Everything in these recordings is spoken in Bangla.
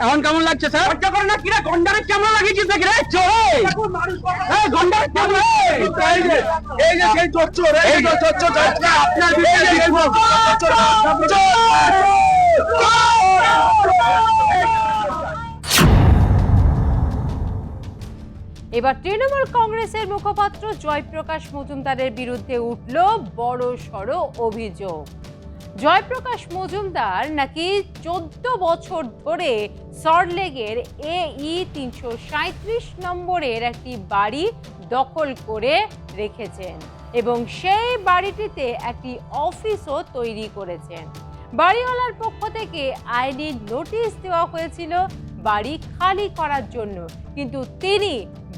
এখন কেমন লাগছে স্যার? লজ্জা করে না কিরা গন্ডারের ক্যামেরা লাগিয়েছিস দেখি রে চোর গন্ডারের ক্যামেরা এই যে সেই চোর চোর এই যে চোর চোর আপনার এবার তৃণমূল কংগ্রেসের মুখপাত্র জয়প্রকাশ মজুমদারের বিরুদ্ধে উঠল বড়সড় অভিযোগ। জয়প্রকাশ মজুমদার নাকি 14 বছর ধরে সল্টলেকের এই 337 নম্বরের একটি বাড়ি দখল করে রেখেছেন এবং সেই বাড়িটিতে একটি অফিসও তৈরি করেছেন। বাড়িওয়ালার পক্ষ থেকে আইনি নোটিশ দেওয়া হয়েছিল বাড়ি খালি করার জন্য, কিন্তু তিনি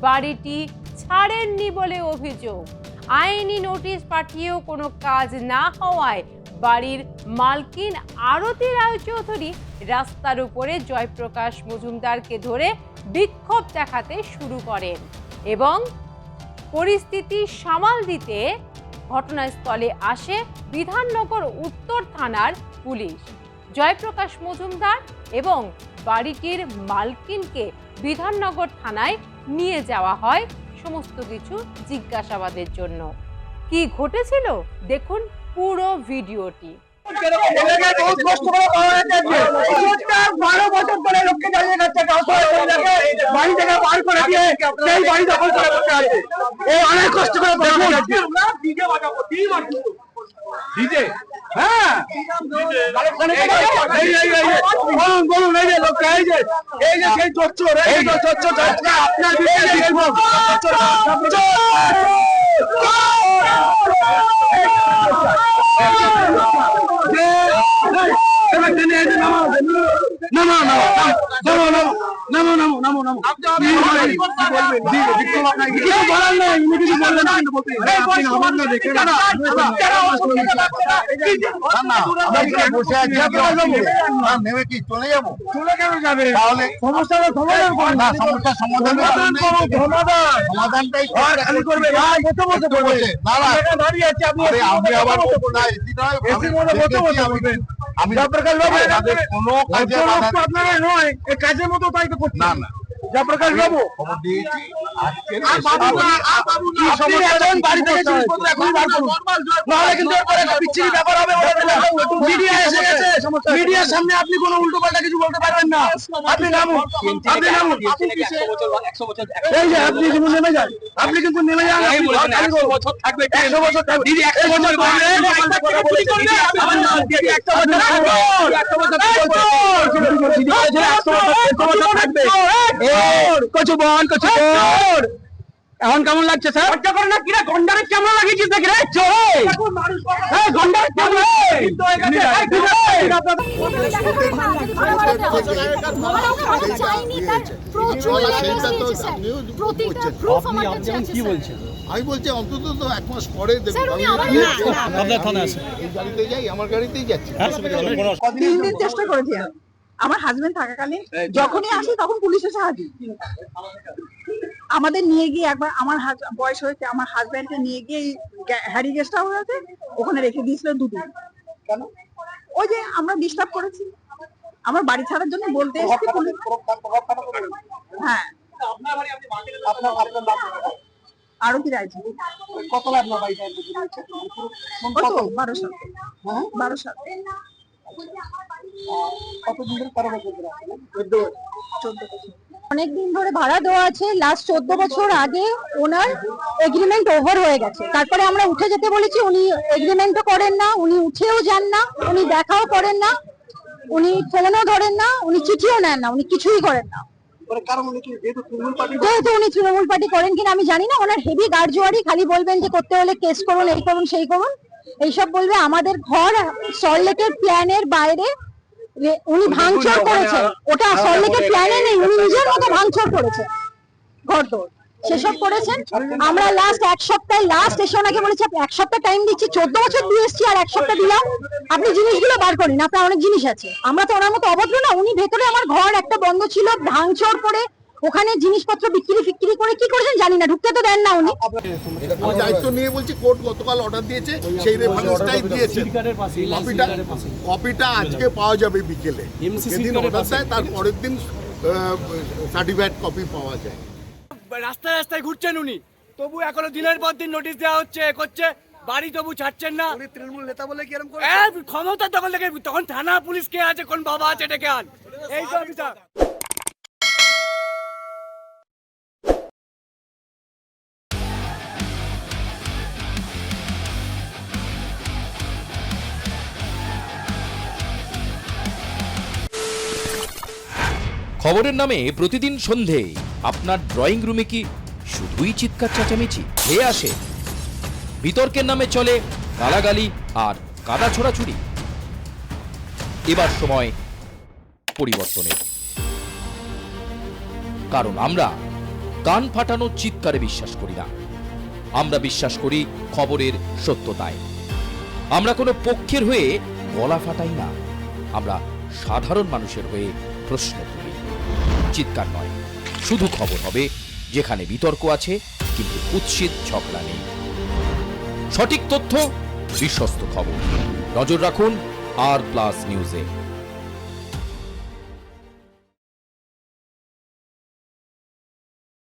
বাড়িটি ছাড়েননি বলে অভিযোগ। আইনি নোটিশ পাঠিয়েও কোনো কাজ না হওয়ায় বাড়ির মালকিন আরতি রায়চৌধুরী রাস্তার উপরে জয়প্রকাশ মজুমদারকে ধরে বিক্ষোভ দেখাতে শুরু করেন এবং পরিস্থিতি সামাল দিতে ঘটনাস্থলে আসে বিধাননগর উত্তর থানার পুলিশ। জয়প্রকাশ মজুমদার এবং বাড়িটির মালকিনকে বিধাননগর থানায় নিয়ে যাওয়া হয় সমস্ত কিছু জিজ্ঞাসাবাদের জন্য। কি ঘটেছিল দেখুন পুরো ভিডিওটি। 12 বছর ধরে লোককে জ্বালিয়ে যাচ্ছে, বাড়ি থেকে বার করে দিয়ে সেই বাড়ি দখল করে বসে আছে। ও অনেক কষ্ট করে ডিজে বাজাবো ডিজে হ্যাঁ বলুন এই যে লোক এই যে সেই চোর চোর এই যে চোর চোর আপনার নেমে কি চলে যাবো? চলে কেন যাবে? তাহলে সমস্যার সমাধানটাই করবে দাঁড়িয়ে আছে আপনি আবার আমি কোনো আপনারা নয় কাজের মতো তাই তো করছি না না জয়প্রকাশ বাবু খবর দিয়েছি মিডিয়ার সামনে আপনি কোনো উল্টো পাল্টা কিছু বলতে পারবেন না। আপনি নামুন এই যে আপনি কিন্তু নেমে যান, আপনি কিন্তু নেমে যান। 100 বছর থাকবে 100 বছর থাকবে 100 বছর থাকবে। এখন কেমন লাগছে স্যার? লজ্জা করে না কিরা গন্ডারের ক্যামেরা লাগিয়েছিস দেখি রে চোর গন্ডারের ক্যামেরা আমি বলছি অন্তত তো 1 মাস পরে গাড়িতে যাই, আমার গাড়িতেই যাচ্ছি। 3 দিন চেষ্টা করেছি আমার হাজবেন্ড থাকাকালীন, যখনই আসি তখন পুলিশ এসে হাজির। আমাদের নিয়ে গিয়ে একবার আমার বয়স হয়েছে, আমার হাজবেন্ডকে নিয়ে গিয়ে হ্যারি গেস্ট হাউস আছে ওখানে রেখে দিয়েছিল 2 দিন। কেন? ওই যে আমরা ডিস্টার্ব করেছি, আমার বাড়ি ছাড়ার জন্য বলতে এসেছি পুলিশ। হ্যাঁ আরতি রায়চৌধুরী। কত লাখ না বাড়িটা 12 সাল। 12 সাল। কতদিন ধরে 13 বছর ধরে 14 বছর অনেকদিন ধরে ভাড়া দেওয়া আছে। লাস্ট 14 বছর আগে ওনার এগ্রিমেন্ট ওভার হয়ে গেছে, তারপরে আমরা উঠে যেতে বলেছি, উনি এগ্রিমেন্টও করেন না, উনি উঠেও যান না, উনি দেখাও করেন না, উনি ফোনও ধরেন না, উনি চিঠিও নেন না, উনি কিছুই করেন না। যেহেতু উনি তৃণমূল পার্টি করেন কিনা আমি জানি না, ওনার হেভি গার্জওয়ারি, খালি বলবেন যে করতে হলে কেস করুন, এই করুন সেই করুন, এইসব বলবে। আমাদের ঘর সল্টলেকের প্ল্যানের বাইরে উনি ভাঙচুর করেছে, ওটা সল্টলেকের প্ল্যানে নেই, উনি নিজের মতো ভাঙচুর করেছে, ঘরদোর সেসব করেছেন। আমরা লাস্ট 1 সপ্তাহ লাস্ট এসে ওনাকে বলেছি 1 সপ্তাহ টাইম দিচ্ছি, 14 বছর দিয়ে এসছি আর 1 সপ্তাহ দিলাম, আপনি জিনিসগুলো বার করেন, আপনার অনেক জিনিস আছে। আমরা তো ওনার মতো অভদ্র না। উনি ভেতরে আমার ঘর একটা বন্ধ ছিল, ভাঙচুর করে ওখানে জিনিসপত্র বিক্রি করে কি করেছেন জানি না, ঢুকতে তো দেন না উনি। আমি দায়িত্ব নিয়ে বলছি, কোর্ট গতকাল অর্ডার দিয়েছে, সেই রেফারেন্সটাই দিয়েছে। কপিটা আজকে পাওয়া যাবে বিকেলে। যেদিন অর্ডার দেয় তার পরের দিন সার্টিফাইড কপি পাওয়া যায়। রাস্তায় রাস্তায় ঘুরছেন উনি, তবু এখনো দিনের পর দিন নোটিশ দেওয়া হচ্ছে, করছে, বাড়ি তবু ছাড়ছেন না। তৃণমূল নেতা বলে কি এরকম করে ক্ষমতা তখন থেকে, তখন থানা পুলিশ কে আছে, কোন বাবা আছে ডেকে আন, এই তো বিচার। খবরের নামে প্রতিদিন সন্ধে আপনার ড্রয়িং রুমে কি শুধুই চিৎকার চেঁচামেচি খেয়ে আসে? বিতর্কের নামে চলে গালাগালি আর কাদা ছোড়াছুড়ি। এবার সময় পরিবর্তনের, কারণ আমরা কান ফাটানো চিৎকারে বিশ্বাস করি না। আমরা বিশ্বাস করি খবরের সত্যতায়। আমরা কোনো পক্ষের হয়ে গলা ফাটাই না, আমরা সাধারণ মানুষের হয়ে প্রশ্ন তুলি। চিৎকার নয়, শুধু খবর হবে যেখানে বিতর্ক আছে কিন্তু কুৎসিত ঝগড়া নেই। সঠিক তথ্য, বিশ্বস্ত খবর। নজর রাখুন আর প্লাস নিউজে।